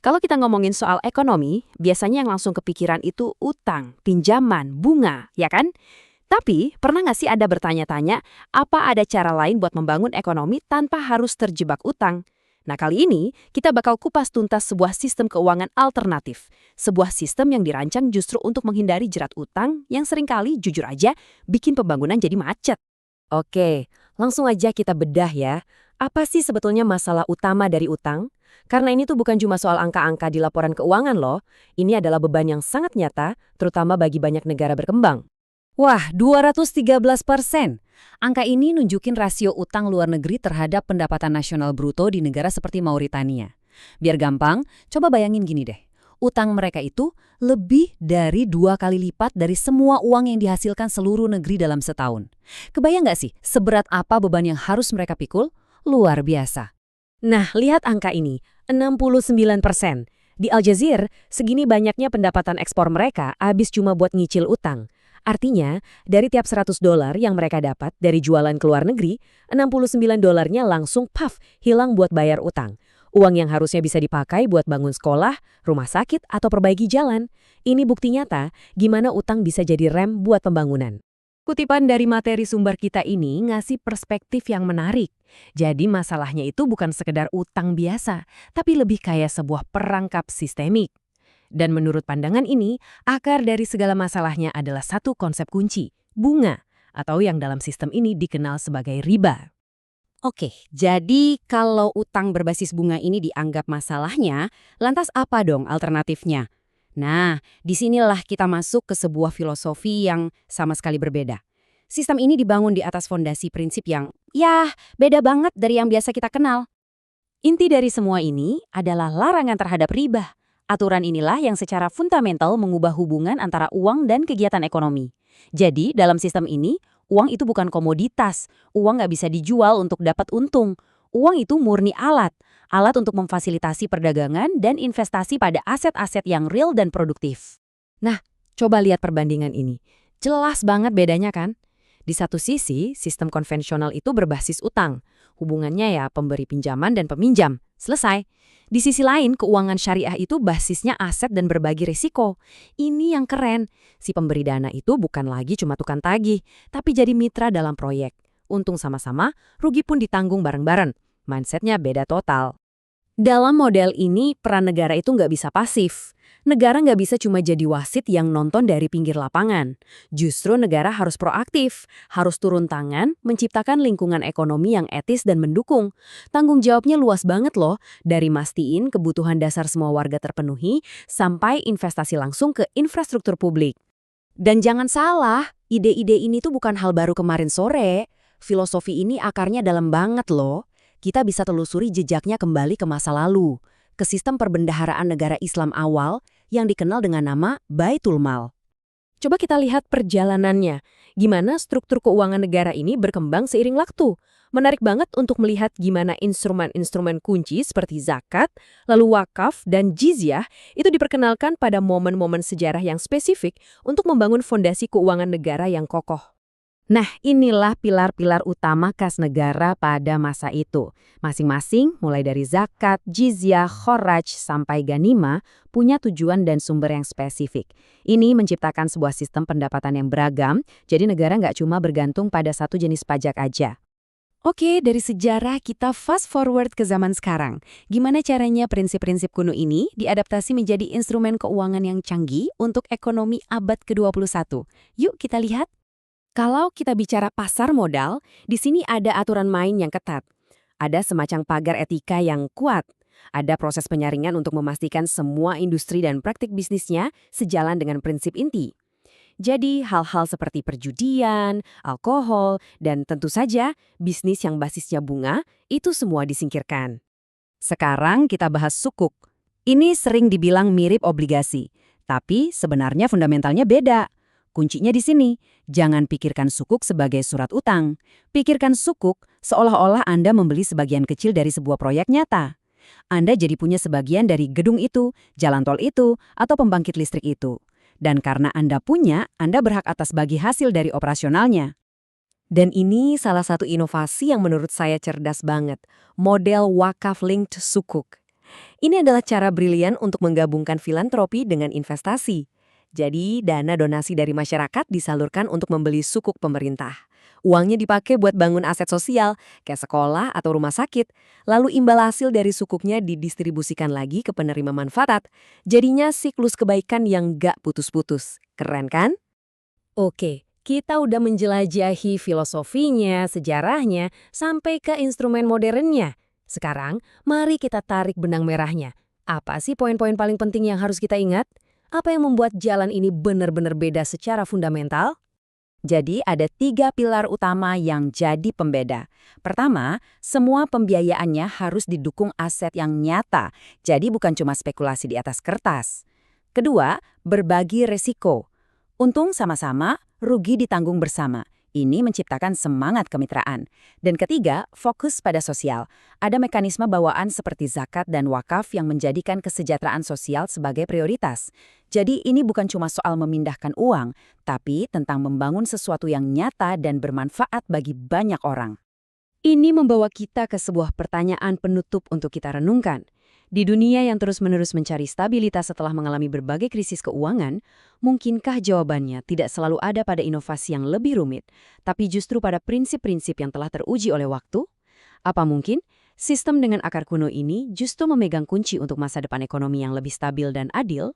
Kalau kita ngomongin soal ekonomi, biasanya yang langsung kepikiran itu utang, pinjaman, bunga, ya kan? Tapi, pernah nggak sih Anda bertanya-tanya, apa ada cara lain buat membangun ekonomi tanpa harus terjebak utang? Nah, kali ini kita bakal kupas tuntas sebuah sistem keuangan alternatif. Sebuah sistem yang dirancang justru untuk menghindari jerat utang yang seringkali, jujur aja, bikin pembangunan jadi macet. Oke, langsung aja kita bedah ya. Apa sih sebetulnya masalah utama dari utang? Karena ini tuh bukan cuma soal angka-angka di laporan keuangan loh. Ini adalah beban yang sangat nyata, terutama bagi banyak negara berkembang. Wah, 213%. Angka ini nunjukin rasio utang luar negeri terhadap pendapatan nasional bruto di negara seperti Mauritania. Biar gampang, coba bayangin gini deh. Utang mereka itu lebih dari 2 kali lipat dari semua uang yang dihasilkan seluruh negeri dalam setahun. Kebayang nggak sih seberat apa beban yang harus mereka pikul? Luar biasa. Nah, lihat angka ini, 69%. Di Aljazeera, segini banyaknya pendapatan ekspor mereka habis cuma buat nyicil utang. Artinya, dari tiap $100 yang mereka dapat dari jualan ke luar negeri, $69-nya langsung hilang buat bayar utang. Uang yang harusnya bisa dipakai buat bangun sekolah, rumah sakit, atau perbaiki jalan. Ini bukti nyata gimana utang bisa jadi rem buat pembangunan. Kutipan dari materi sumber kita ini ngasih perspektif yang menarik. Jadi masalahnya itu bukan sekedar utang biasa, tapi lebih kayak sebuah perangkap sistemik. Dan menurut pandangan ini, akar dari segala masalahnya adalah satu konsep kunci, bunga, atau yang dalam sistem ini dikenal sebagai riba. Oke, jadi kalau utang berbasis bunga ini dianggap masalahnya, lantas apa dong alternatifnya? Nah, disinilah kita masuk ke sebuah filosofi yang sama sekali berbeda. Sistem ini dibangun di atas fondasi prinsip yang, beda banget dari yang biasa kita kenal. Inti dari semua ini adalah larangan terhadap riba. Aturan inilah yang secara fundamental mengubah hubungan antara uang dan kegiatan ekonomi. Jadi, dalam sistem ini, uang itu bukan komoditas. Uang nggak bisa dijual untuk dapat untung. Uang itu murni alat untuk memfasilitasi perdagangan dan investasi pada aset-aset yang real dan produktif. Nah, coba lihat perbandingan ini. Jelas banget bedanya kan? Di satu sisi, sistem konvensional itu berbasis utang. Hubungannya ya pemberi pinjaman dan peminjam. Selesai. Di sisi lain, keuangan syariah itu basisnya aset dan berbagi risiko. Ini yang keren. Si pemberi dana itu bukan lagi cuma tukang tagih, tapi jadi mitra dalam proyek. Untung sama-sama, rugi pun ditanggung bareng-bareng. Mindsetnya beda total. Dalam model ini, peran negara itu nggak bisa pasif. Negara nggak bisa cuma jadi wasit yang nonton dari pinggir lapangan. Justru negara harus proaktif, harus turun tangan, menciptakan lingkungan ekonomi yang etis dan mendukung. Tanggung jawabnya luas banget loh, dari mastiin kebutuhan dasar semua warga terpenuhi, sampai investasi langsung ke infrastruktur publik. Dan jangan salah, ide-ide ini tuh bukan hal baru kemarin sore. Filosofi ini akarnya dalam banget loh. Kita bisa telusuri jejaknya kembali ke masa lalu, ke sistem perbendaharaan negara Islam awal yang dikenal dengan nama Baitul Mal. Coba kita lihat perjalanannya, gimana struktur keuangan negara ini berkembang seiring waktu. Menarik banget untuk melihat gimana instrumen-instrumen kunci seperti zakat, lalu wakaf, dan jizyah itu diperkenalkan pada momen-momen sejarah yang spesifik untuk membangun fondasi keuangan negara yang kokoh. Nah, inilah pilar-pilar utama kas negara pada masa itu. Masing-masing, mulai dari zakat, jizyah, kharaj, sampai ganima, punya tujuan dan sumber yang spesifik. Ini menciptakan sebuah sistem pendapatan yang beragam, jadi negara nggak cuma bergantung pada satu jenis pajak aja. Oke, dari sejarah kita fast forward ke zaman sekarang. Gimana caranya prinsip-prinsip kuno ini diadaptasi menjadi instrumen keuangan yang canggih untuk ekonomi abad ke-21? Yuk kita lihat. Kalau kita bicara pasar modal, di sini ada aturan main yang ketat. Ada semacam pagar etika yang kuat. Ada proses penyaringan untuk memastikan semua industri dan praktik bisnisnya sejalan dengan prinsip inti. Jadi hal-hal seperti perjudian, alkohol, dan tentu saja bisnis yang basisnya bunga, itu semua disingkirkan. Sekarang kita bahas sukuk. Ini sering dibilang mirip obligasi, tapi sebenarnya fundamentalnya beda. Kuncinya di sini, jangan pikirkan sukuk sebagai surat utang. Pikirkan sukuk seolah-olah Anda membeli sebagian kecil dari sebuah proyek nyata. Anda jadi punya sebagian dari gedung itu, jalan tol itu, atau pembangkit listrik itu. Dan karena Anda punya, Anda berhak atas bagi hasil dari operasionalnya. Dan ini salah satu inovasi yang menurut saya cerdas banget, model wakaf linked sukuk. Ini adalah cara brilian untuk menggabungkan filantropi dengan investasi. Jadi, dana donasi dari masyarakat disalurkan untuk membeli sukuk pemerintah. Uangnya dipakai buat bangun aset sosial, kayak sekolah atau rumah sakit. Lalu imbal hasil dari sukuknya didistribusikan lagi ke penerima manfaat. Jadinya siklus kebaikan yang gak putus-putus. Keren kan? Oke, kita udah menjelajahi filosofinya, sejarahnya, sampai ke instrumen modernnya. Sekarang, mari kita tarik benang merahnya. Apa sih poin-poin paling penting yang harus kita ingat? Apa yang membuat jalan ini benar-benar beda secara fundamental? Jadi ada 3 pilar utama yang jadi pembeda. Pertama, semua pembiayaannya harus didukung aset yang nyata, jadi bukan cuma spekulasi di atas kertas. Kedua, berbagi resiko. Untung sama-sama, rugi ditanggung bersama. Ini menciptakan semangat kemitraan. Dan ketiga, fokus pada sosial. Ada mekanisme bawaan seperti zakat dan wakaf yang menjadikan kesejahteraan sosial sebagai prioritas. Jadi ini bukan cuma soal memindahkan uang, tapi tentang membangun sesuatu yang nyata dan bermanfaat bagi banyak orang. Ini membawa kita ke sebuah pertanyaan penutup untuk kita renungkan. Di dunia yang terus-menerus mencari stabilitas setelah mengalami berbagai krisis keuangan, mungkinkah jawabannya tidak selalu ada pada inovasi yang lebih rumit, tapi justru pada prinsip-prinsip yang telah teruji oleh waktu? Apa mungkin sistem dengan akar kuno ini justru memegang kunci untuk masa depan ekonomi yang lebih stabil dan adil?